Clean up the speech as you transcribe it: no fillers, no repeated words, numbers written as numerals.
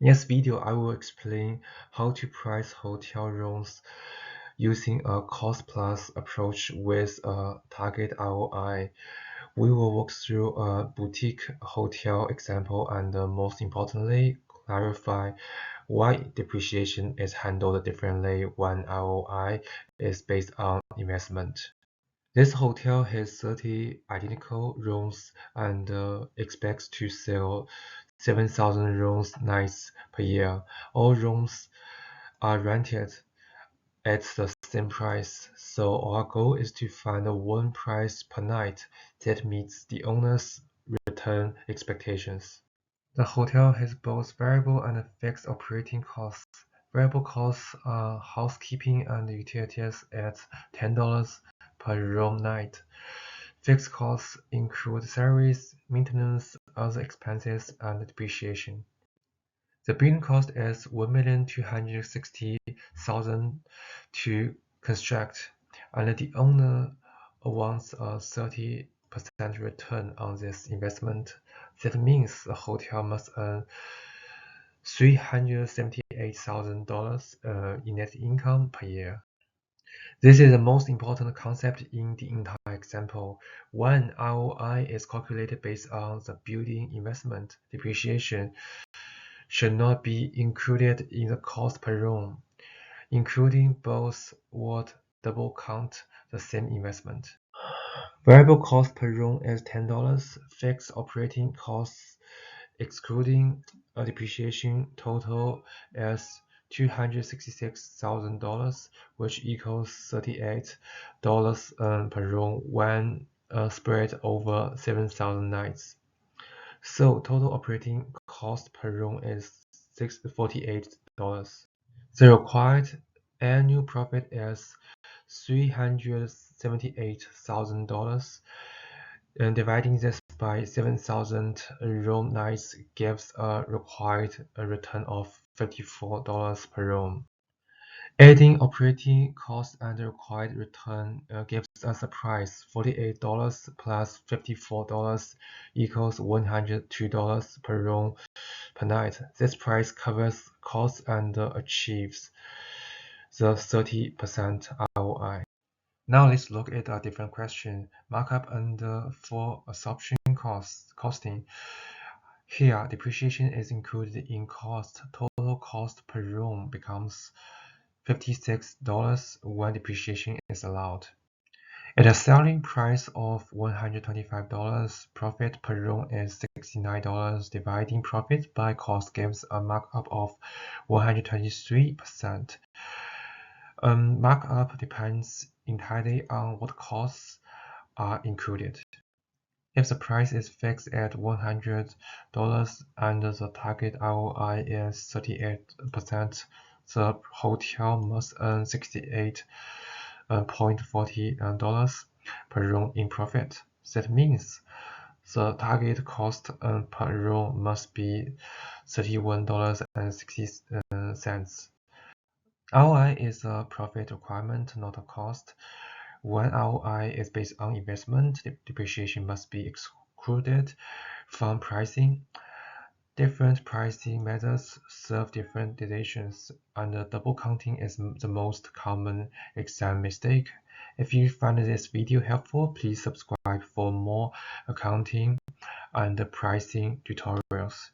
In this video, I will explain how to price hotel rooms using a cost-plus approach with a target ROI. We will walk through a boutique hotel example and most importantly, clarify why depreciation is handled differently when ROI is based on investment. This hotel has 30 identical rooms and expects to sell 7,000 rooms nights per year. All rooms are rented at the same price, so our goal is to find one price per night that meets the owner's return expectations. The hotel has both variable and fixed operating costs. Variable costs are housekeeping and utilities at $10 per room night. Fixed costs include salaries, maintenance, other expenses, and depreciation. The building cost is $1,260,000 to construct, and the owner wants a 30% return on this investment. That means the hotel must earn $378,000 in net income per year. This is the most important concept in the entire example. When ROI is calculated based on the building investment, depreciation should not be included in the cost per room. Including both would double count the same investment. Variable cost per room is $10. Fixed operating costs, excluding depreciation, total is $266,000, which equals $38 per room when spread over 7,000 nights. So total operating cost per room is $48. The required annual profit is $378,000, and dividing this by 7,000 room nights gives a required return of $54 per room. Adding operating costs and the required return gives us a price. $48 plus $54 equals $102 per room per night. This price covers costs and achieves the 30% ROI. Now let's look at a different question, markup and full absorption costing. Here, depreciation is included in cost. Total cost per room becomes $56 when depreciation is allowed. At a selling price of $125, profit per room is $69. Dividing profit by cost gives a markup of 123%. Markup depends entirely on what costs are included. If the price is fixed at $100 and the target ROI is 38%, the hotel must earn $68.40 per room in profit. That means the target cost per room must be $31.60. ROI is a profit requirement, not a cost. When ROI is based on investment, depreciation must be excluded from pricing. Different pricing methods serve different decisions, and double counting is the most common exam mistake. If you find this video helpful, please subscribe for more accounting and pricing tutorials.